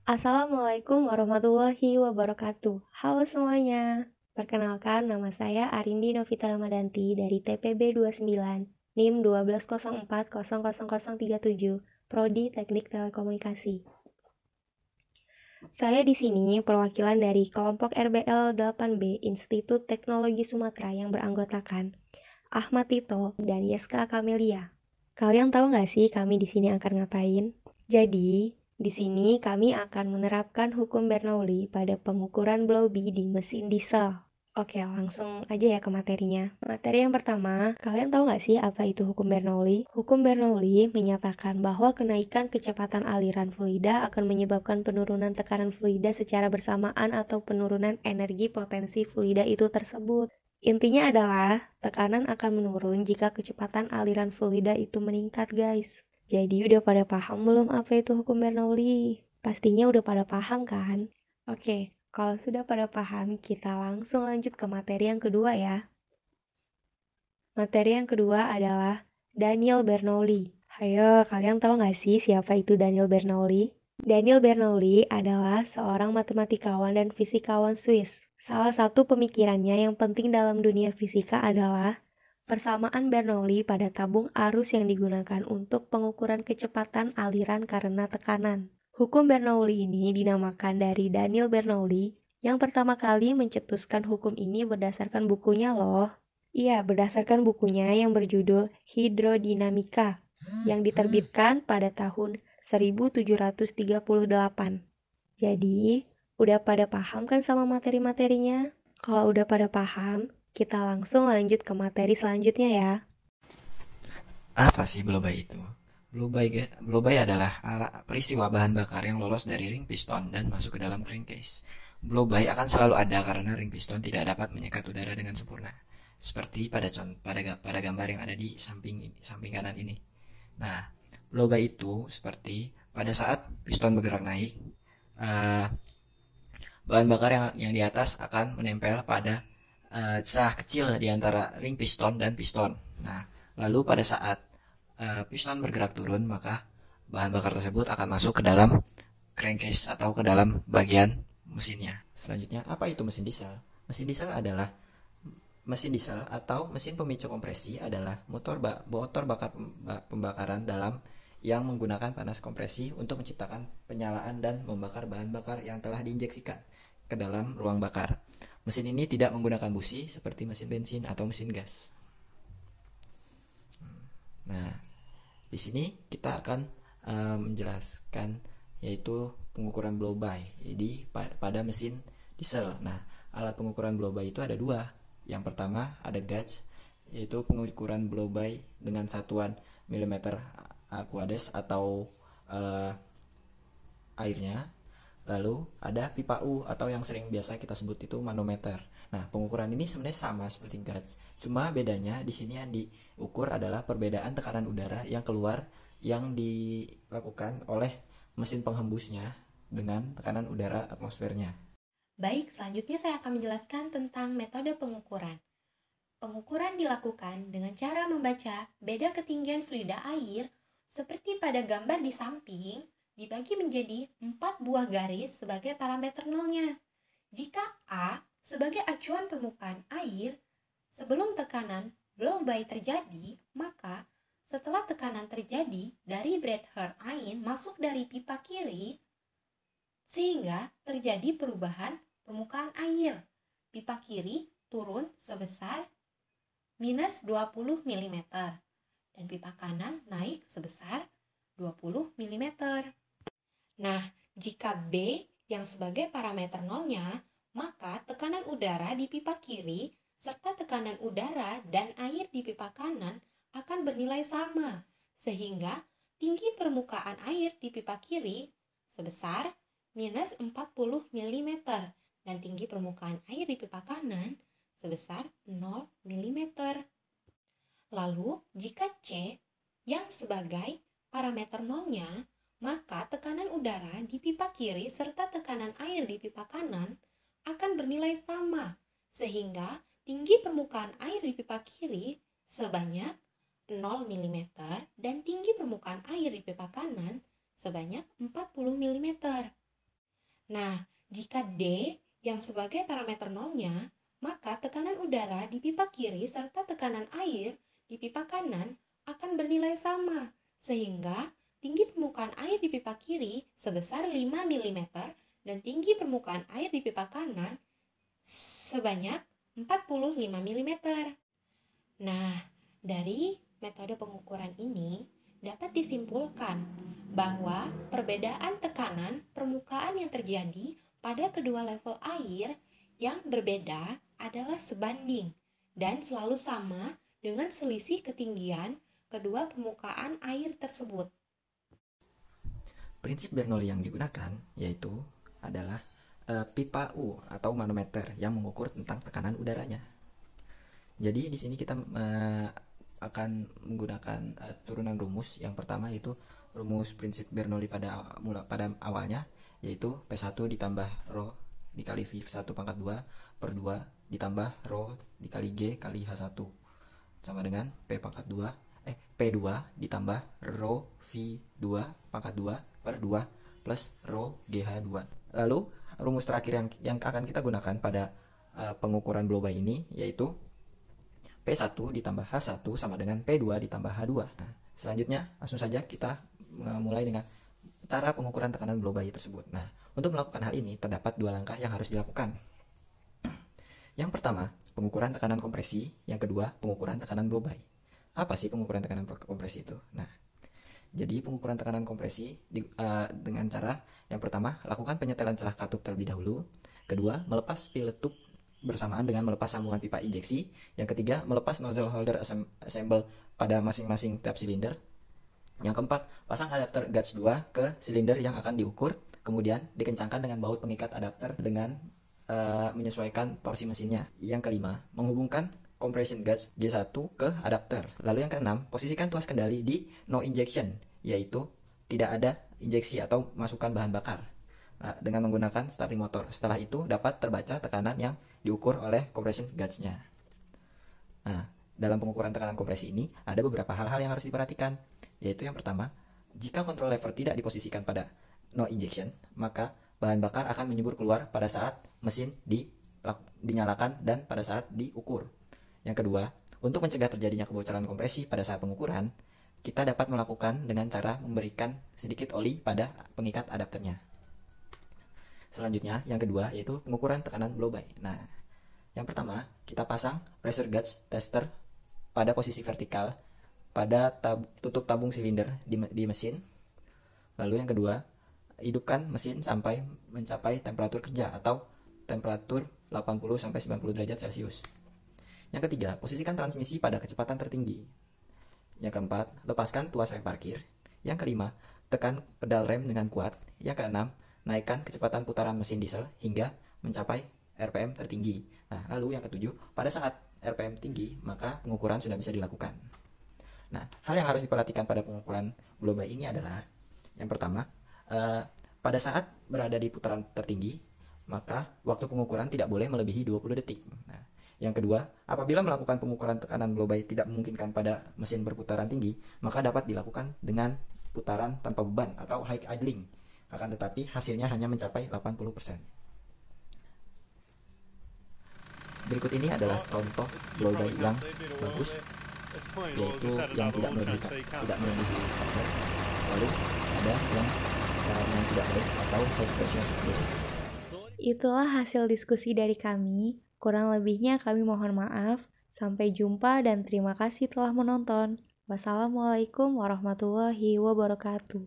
Assalamualaikum warahmatullahi wabarakatuh. Halo semuanya. Perkenalkan, nama saya Arindi Novita Ramadanti dari TPB 29, NIM 1204000037, Prodi Teknik Telekomunikasi. Saya di sini perwakilan dari kelompok RBL 8B Institut Teknologi Sumatera yang beranggotakan Ahmad Tito dan Yeska Kamelia. Kalian tahu nggak sih kami di sini akan ngapain? Jadi, di sini kami akan menerapkan hukum Bernoulli pada pengukuran Blow-B di mesin diesel. Oke, langsung aja ya ke materinya. Materi yang pertama, kalian tahu nggak sih apa itu hukum Bernoulli? Hukum Bernoulli menyatakan bahwa kenaikan kecepatan aliran fluida akan menyebabkan penurunan tekanan fluida secara bersamaan atau penurunan energi potensi fluida itu tersebut. Intinya adalah tekanan akan menurun jika kecepatan aliran fluida itu meningkat, guys. Jadi udah pada paham belum apa itu hukum Bernoulli? Pastinya udah pada paham kan? Oke, kalau sudah pada paham, kita langsung lanjut ke materi yang kedua ya. Materi yang kedua adalah Daniel Bernoulli. Hayo, kalian tahu nggak sih siapa itu Daniel Bernoulli? Daniel Bernoulli adalah seorang matematikawan dan fisikawan Swiss. Salah satu pemikirannya yang penting dalam dunia fisika adalah persamaan Bernoulli pada tabung arus yang digunakan untuk pengukuran kecepatan aliran karena tekanan. Hukum Bernoulli ini dinamakan dari Daniel Bernoulli yang pertama kali mencetuskan hukum ini berdasarkan bukunya loh. Iya, berdasarkan bukunya yang berjudul Hidrodinamika yang diterbitkan pada tahun 1738. Jadi, udah pada paham kan sama materi-materinya? Kalau udah pada paham, kita langsung lanjut ke materi selanjutnya ya. Apa sih blow-by itu? Blow-by adalah peristiwa bahan bakar yang lolos dari ring piston dan masuk ke dalam crankcase. Blow-by akan selalu ada karena ring piston tidak dapat menyekat udara dengan sempurna. Seperti pada gambar yang ada di samping kanan ini. Nah, blow-by itu seperti pada saat piston bergerak naik, eh, bahan bakar yang di atas akan menempel pada celah kecil di antara ring piston dan piston. Nah, lalu pada saat piston bergerak turun, maka bahan bakar tersebut akan masuk ke dalam crankcase atau ke dalam bagian mesinnya. Selanjutnya, apa itu mesin diesel? Mesin diesel atau mesin pemicu kompresi adalah motor bakar pembakaran dalam yang menggunakan panas kompresi untuk menciptakan penyalaan dan membakar bahan bakar yang telah diinjeksikan ke dalam ruang bakar. Mesin ini tidak menggunakan busi seperti mesin bensin atau mesin gas. Nah, di sini kita akan menjelaskan yaitu pengukuran blow by. Jadi pada mesin diesel. Nah, alat pengukuran blow by itu ada dua. Yang pertama ada gauge, yaitu pengukuran blow by dengan satuan milimeter aquades atau uh, airnya. Lalu ada pipa U atau yang sering biasa kita sebut itu manometer. Nah, pengukuran ini sebenarnya sama seperti gauge. Cuma bedanya di sini yang diukur adalah perbedaan tekanan udara yang keluar yang dilakukan oleh mesin penghembusnya dengan tekanan udara atmosfernya. Baik, selanjutnya saya akan menjelaskan tentang metode pengukuran. Pengukuran dilakukan dengan cara membaca beda ketinggian fluida air seperti pada gambar di samping dibagi menjadi 4 buah garis sebagai parameter nolnya. Jika A sebagai acuan permukaan air, sebelum tekanan blow-by terjadi, maka setelah tekanan terjadi dari breadth air masuk dari pipa kiri, sehingga terjadi perubahan permukaan air. Pipa kiri turun sebesar minus 20 mm dan pipa kanan naik sebesar 20 mm. Nah, jika B yang sebagai parameter nolnya, maka tekanan udara di pipa kiri serta tekanan udara dan air di pipa kanan akan bernilai sama, sehingga tinggi permukaan air di pipa kiri sebesar minus 40 mm dan tinggi permukaan air di pipa kanan sebesar 0 mm. Lalu, jika C yang sebagai parameter nolnya, maka tekanan udara di pipa kiri serta tekanan air di pipa kanan akan bernilai sama, sehingga tinggi permukaan air di pipa kiri sebanyak 0 mm dan tinggi permukaan air di pipa kanan sebanyak 40 mm. Nah, jika D yang sebagai parameter nolnya, maka tekanan udara di pipa kiri serta tekanan air di pipa kanan akan bernilai sama, sehingga tinggi permukaan air di pipa kiri sebesar 5 mm dan tinggi permukaan air di pipa kanan sebanyak 45 mm. Nah, dari metode pengukuran ini dapat disimpulkan bahwa perbedaan tekanan permukaan yang terjadi pada kedua level air yang berbeda adalah sebanding dan selalu sama dengan selisih ketinggian kedua permukaan air tersebut. Prinsip Bernoulli yang digunakan yaitu adalah pipa U atau manometer yang mengukur tentang tekanan udaranya. Jadi di sini kita akan menggunakan turunan rumus. Yang pertama yaitu rumus prinsip Bernoulli pada awalnya, yaitu P1 ditambah rho dikali V1 pangkat 2 per 2 ditambah rho dikali G kali H1 sama dengan P2 ditambah rho V2 pangkat 2 per 2 plus rho GH2. Lalu rumus terakhir yang akan kita gunakan pada pengukuran blow by ini yaitu P1 ditambah H1 sama dengan P2 ditambah H2. Nah, selanjutnya langsung saja kita mulai dengan cara pengukuran tekanan blow by tersebut. Nah, untuk melakukan hal ini terdapat dua langkah yang harus dilakukan. Yang pertama, pengukuran tekanan kompresi. Yang kedua, pengukuran tekanan blow by. Apa sih pengukuran tekanan kompresi itu? Nah, jadi pengukuran tekanan kompresi dengan cara yang pertama, lakukan penyetelan celah katup terlebih dahulu. Kedua, melepas peletup bersamaan dengan melepas sambungan pipa injeksi. Yang ketiga, melepas nozzle holder assemble pada masing-masing tap silinder. Yang keempat, pasang adapter guts 2 ke silinder yang akan diukur, kemudian dikencangkan dengan baut pengikat adapter dengan menyesuaikan torsi mesinnya. Yang kelima, menghubungkan compression guts G1 ke adapter. Lalu yang keenam, posisikan tuas kendali di no injection, yaitu tidak ada injeksi atau masukan bahan bakar dengan menggunakan starting motor. Setelah itu dapat terbaca tekanan yang diukur oleh compression guts-nya. Nah, dalam pengukuran tekanan kompresi ini ada beberapa hal-hal yang harus diperhatikan, yaitu yang pertama, jika control lever tidak diposisikan pada no injection, maka bahan bakar akan menyembur keluar pada saat mesin dinyalakan dan pada saat diukur. Yang kedua, untuk mencegah terjadinya kebocoran kompresi pada saat pengukuran, kita dapat melakukan dengan cara memberikan sedikit oli pada pengikat adapternya. Selanjutnya, yang kedua yaitu pengukuran tekanan blow by. Nah, yang pertama, kita pasang pressure gauge tester pada posisi vertikal pada tutup tabung silinder di mesin. Lalu yang kedua, hidupkan mesin sampai mencapai temperatur kerja atau temperatur 80-90 derajat Celcius. Yang ketiga, posisikan transmisi pada kecepatan tertinggi. Yang keempat, lepaskan tuas rem parkir. Yang kelima, tekan pedal rem dengan kuat. Yang keenam, naikkan kecepatan putaran mesin diesel hingga mencapai RPM tertinggi. Nah, lalu yang ketujuh, pada saat RPM tinggi, maka pengukuran sudah bisa dilakukan. Nah, hal yang harus diperhatikan pada pengukuran blow by ini adalah yang pertama, pada saat berada di putaran tertinggi, maka waktu pengukuran tidak boleh melebihi 20 detik. Nah, yang kedua, apabila melakukan pengukuran tekanan blow by tidak memungkinkan pada mesin berputaran tinggi, maka dapat dilakukan dengan putaran tanpa beban atau high idling. Akan tetapi hasilnya hanya mencapai 80%. Berikut ini adalah contoh blow by yang bagus, yaitu yang tidak melebihi standar. Lalu ada yang tidak baik atau high pressure blow. Itulah hasil diskusi dari kami. Kurang lebihnya kami mohon maaf. Sampai jumpa dan terima kasih telah menonton. Wassalamualaikum warahmatullahi wabarakatuh.